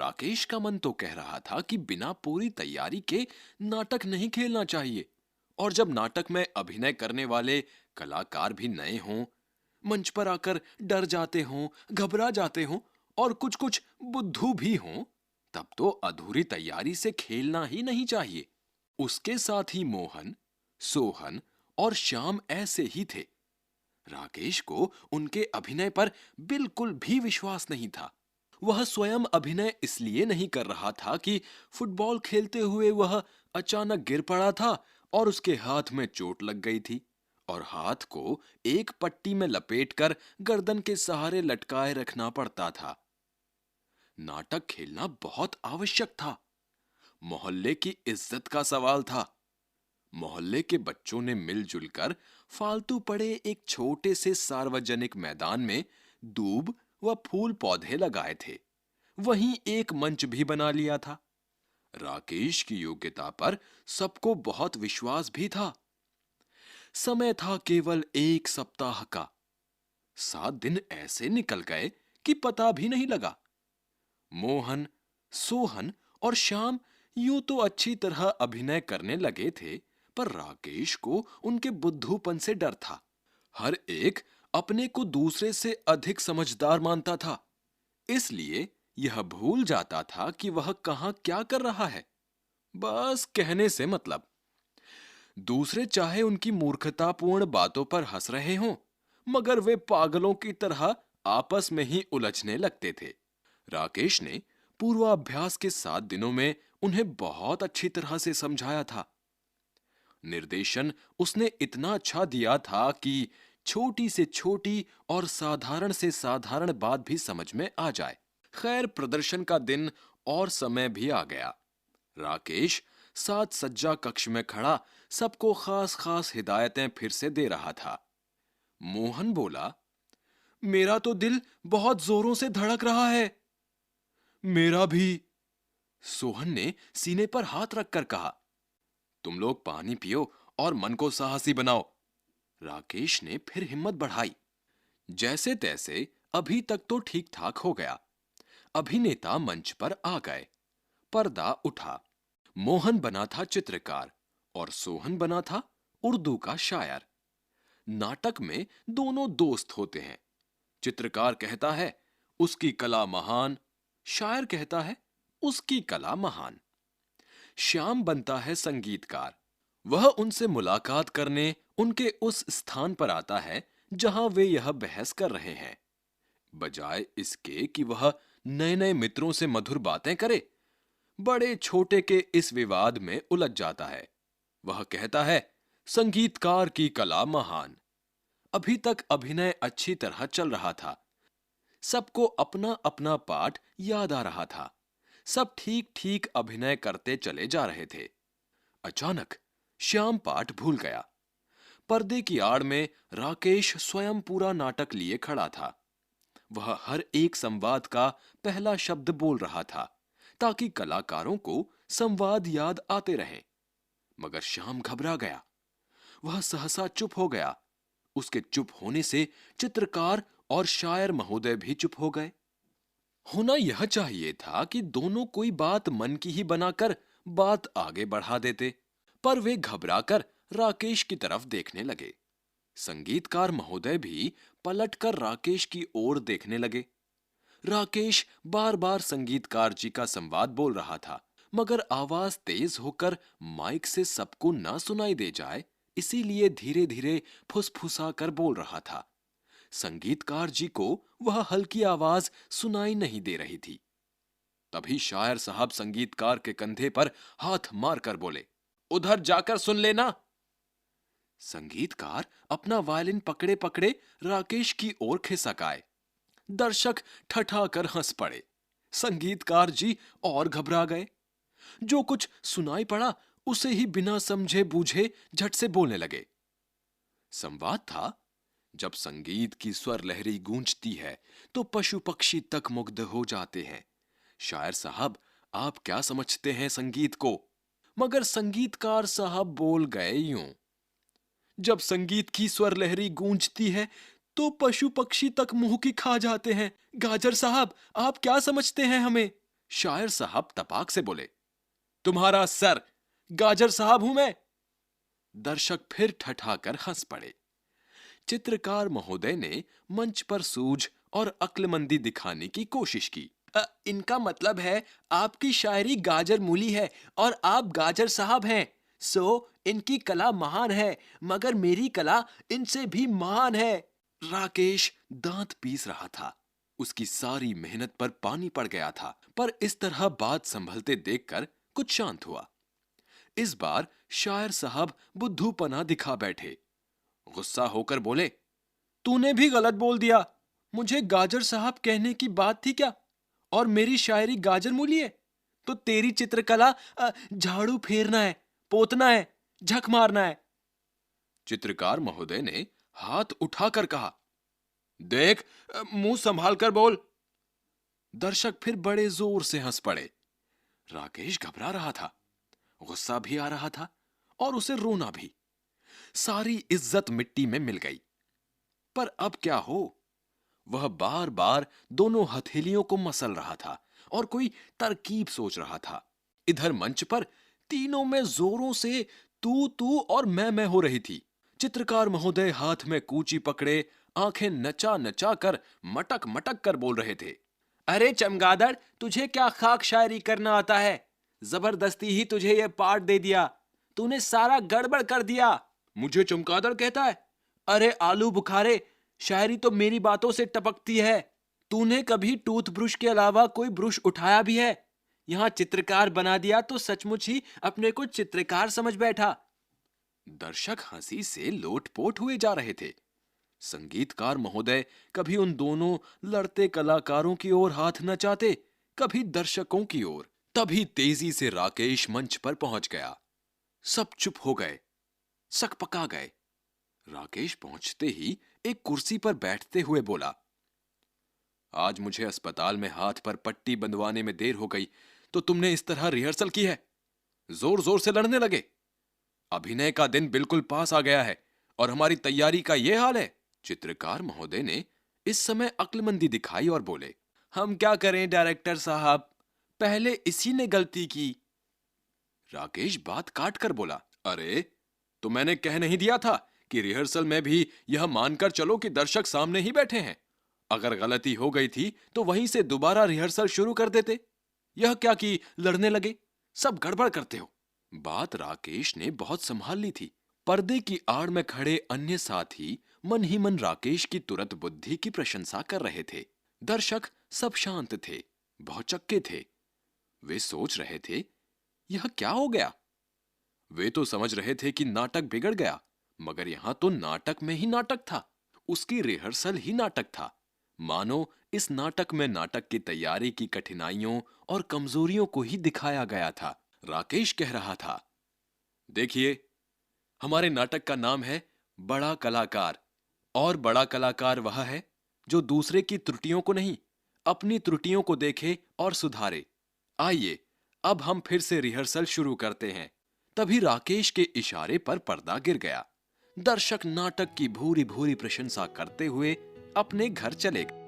राकेश का मन तो कह रहा था कि बिना पूरी तैयारी के नाटक नहीं खेलना चाहिए, और जब नाटक में अभिनय करने वाले कलाकार भी नए हों, मंच पर आकर डर जाते हों, घबरा जाते हों और कुछ-कुछ बुद्धू भी हों, तब तो अधूरी तैयारी से खेलना ही नहीं चाहिए। उसके साथ ही मोहन, सोहन और श्याम ऐसे ही थे। राकेश को उनके अभिनय पर बिल्कुल भी विश्वास नहीं था। वह स्वयं अभिनय इसलिए नहीं कर रहा था कि फुटबॉल खेलते हुए वह अचानक गिर पड़ा था और उसके हाथ में चोट लग गई थी और हाथ को एक पट्टी में लपेटकर गर्दन के सहारे लटकाए रखना पड़ता था। नाटक खेलना बहुत आवश्यक था। मोहल्ले की इज्जत का सवाल था। मोहल्ले के बच्चों ने मिलजुल कर फालतू पड़े एक छोटे से सार्वजनिक मैदान में दूब व फूल पौधे लगाए थे। वहीं एक मंच भी बना लिया था। राकेश की योग्यता पर सबको बहुत विश्वास भी था। समय था केवल 1 सप्ताह का। 7 दिन ऐसे निकल गए कि पता भी नहीं लगा। मोहन, सोहन और श्याम यूं तो अच्छी तरह अभिनय करने लगे थे, पर राकेश को उनके बुद्धूपन से डर था। हर एक अपने को दूसरे से अधिक समझदार मानता था, इसलिए यह भूल जाता था कि वह कहां क्या कर रहा है। बस कहने से मतलब। दूसरे चाहे उनकी मूर्खतापूर्ण बातों पर हंस रहे हों, मगर वे पागलों की तरह आपस में ही उलझने लगते थे। राकेश ने पूर्वाभ्यास के 7 दिनों में उन्हें बहुत अच्छी तरह से समझाया था। निर्देशन उसने इतना अच्छा दिया था कि छोटी से छोटी और साधारण से साधारण बात भी समझ में आ जाए। खैर, प्रदर्शन का दिन और समय भी आ गया। राकेश सात सज्जा कक्ष में खड़ा सबको खास खास हिदायतें फिर से दे रहा था। मोहन बोला, मेरा तो दिल बहुत जोरों से धड़क रहा है। मेरा भी, सोहन ने सीने पर हाथ रखकर कहा। तुम लोग पानी पियो और मन को साहसी बनाओ। राकेश ने फिर हिम्मत बढ़ाई। जैसे तैसे अभी तक तो ठीक ठाक हो गया। अभिनेता मंच पर आ गए। पर्दा उठा। मोहन बना था चित्रकार और सोहन बना था उर्दू का शायर। नाटक में दोनों दोस्त होते हैं। चित्रकार कहता है, उसकी कला महान। शायर कहता है, उसकी कला महान। श्याम बनता है संगीतकार। वह उनसे मुलाकात करने उनके उस स्थान पर आता है जहां वे यह बहस कर रहे हैं। बजाय इसके कि वह नए नए मित्रों से मधुर बातें करे, बड़े छोटे के इस विवाद में उलझ जाता है। वह कहता है, संगीतकार की कला महान। अभी तक अभिनय अच्छी तरह चल रहा था। सबको अपना अपना पाठ याद आ रहा था। सब ठीक ठीक अभिनय करते चले जा रहे थे। अचानक श्याम पाठ भूल गया। पर्दे की आड़ में राकेश स्वयं पूरा नाटक लिए खड़ा था। वह हर एक संवाद का पहला शब्द बोल रहा था ताकि कलाकारों को संवाद याद आते रहें। मगर श्याम घबरा गया। वह सहसा चुप हो गया। उसके चुप होने से चित्रकार और शायर महोदय भी चुप हो गए। होना यह चाहिए था कि दोनों कोई बात मन की ही बनाकर बात आगे बढ़ा देते, पर वे घबराकर राकेश की तरफ देखने लगे। संगीतकार महोदय भी पलटकर राकेश की ओर देखने लगे। राकेश बार-बार संगीतकार जी का संवाद बोल रहा था, मगर आवाज तेज होकर माइक से सबको ना सुनाई दे जाए, इसीलिए धीरे-धीरे फुसफुसा कर बोल रहा था। संगीतकार जी को वह हल्की आवाज सुनाई नहीं दे रही थी। तभी शायर साहब संगीतकार के कंधे पर हाथ मारकर बोले, उधर जाकर सुन लेना। संगीतकार अपना वायलिन पकड़े पकड़े राकेश की ओर खिसक आए। दर्शक ठठाकर हंस पड़े। संगीतकार जी और घबरा गए। जो कुछ सुनाई पड़ा उसे ही बिना समझे बूझे झट से बोलने लगे। संवाद था, जब संगीत की स्वर लहरी गूंजती है तो पशु पक्षी तक मुग्ध हो जाते हैं। शायर साहब, आप क्या समझते हैं संगीत को? मगर संगीतकार साहब बोल गए यूं, जब संगीत की स्वर लहरी गूंजती है तो पशु पक्षी तक मुंह की खा जाते हैं। गाजर साहब, आप क्या समझते हैं हमें? शायर साहब तपाक से बोले, तुम्हारा सर गाजर साहब हूं मैं। दर्शक फिर ठठाकर हंस पड़े। चित्रकार महोदय ने मंच पर सूझ और अक्लमंदी दिखाने की कोशिश की। इनका मतलब है आपकी शायरी गाजर मूली है और आप गाजर साहब हैं। सो इनकी कला महान है, मगर मेरी कला इनसे भी महान है। राकेश दांत पीस रहा था। उसकी सारी मेहनत पर पानी पड़ गया था, पर इस तरह बात संभलते देखकर कुछ शांत हुआ। इस बार शायर साहब बुद्धूपना दिखा बैठे। गुस्सा होकर बोले, तूने भी गलत बोल दिया। मुझे गाजर साहब कहने की बात थी क्या? और मेरी शायरी गाजर मूली है तो तेरी चित्रकला झाड़ू फेरना है, पोतना है, झक मारना है। चित्रकार महोदय ने हाथ उठाकर कहा, देख, मुंह संभाल कर बोल। दर्शक फिर बड़े जोर से हंस पड़े। राकेश घबरा रहा था, गुस्सा भी आ रहा था और उसे रोना भी। सारी इज्जत मिट्टी में मिल गई। पर अब क्या हो? वह बार बार दोनों हथेलियों को मसल रहा था और कोई तरकीब सोच रहा था। इधर मंच पर तीनों में जोरों से तू तू और मैं हो रही थी। चित्रकार महोदय हाथ में कूची पकड़े, आंखें नचा नचा कर मटक मटक कर बोल रहे थे, अरे चमगादड़, तुझे क्या खाक शायरी करना आता है? जबरदस्ती ही तुझे यह पाठ दे दिया। तूने सारा गड़बड़ कर दिया। मुझे चमगादड़ कहता है? अरे आलू बुखारे, शायरी तो मेरी बातों से टपकती है। तूने कभी टूथब्रश के अलावा कोई ब्रश उठाया भी है? यहां चित्रकार बना दिया तो सचमुच ही अपने को चित्रकार समझ बैठा। दर्शक हंसी से लोटपोट हुए जा रहे थे। संगीतकार महोदय कभी उन दोनों लड़ते कलाकारों की ओर हाथ नचाते, कभी दर्शकों की ओर। तभी तेजी से राकेश मंच पर पहुंच गया। सब चुप हो गए, सकपका गए। राकेश पहुंचते ही एक कुर्सी पर बैठते हुए बोला, आज मुझे अस्पताल में हाथ पर पट्टी बंधवाने में देर हो गई तो तुमने इस तरह रिहर्सल की है? जोर जोर से लड़ने लगे। अभिनय का दिन बिल्कुल पास आ गया है और हमारी तैयारी का यह हाल है। चित्रकार महोदय ने इस समय अक्लमंदी दिखाई और बोले, हम क्या करें डायरेक्टर साहब, पहले इसी ने गलती की। राकेश बात काट कर बोला, अरे तो मैंने कह नहीं दिया था कि रिहर्सल में भी यह मानकर चलो कि दर्शक सामने ही बैठे हैं। अगर गलती हो गई थी तो वहीं से दोबारा रिहर्सल शुरू कर देते। यह क्या कि लड़ने लगे, सब गड़बड़ करते हो। बात राकेश ने बहुत संभाल ली थी। पर्दे की आड़ में खड़े अन्य साथी मन ही मन राकेश की तुरंत बुद्धि की प्रशंसा कर रहे थे। दर्शक सब शांत थे, भौचक्के थे। वे सोच रहे थे, यह क्या हो गया? वे तो समझ रहे थे कि नाटक बिगड़ गया, मगर यहां तो नाटक में ही नाटक था। उसकी रिहर्सल ही नाटक था। मानो इस नाटक में नाटक की तैयारी की कठिनाइयों और कमजोरियों को ही दिखाया गया था। राकेश कह रहा था, देखिए, हमारे नाटक का नाम है बड़ा कलाकार, और बड़ा कलाकार वह है जो दूसरे की त्रुटियों को नहीं, अपनी त्रुटियों को देखे और सुधारे। आइए अब हम फिर से रिहर्सल शुरू करते हैं। तभी राकेश के इशारे पर पर्दा गिर गया। दर्शक नाटक की भूरी भूरी प्रशंसा करते हुए अपने घर चले गए।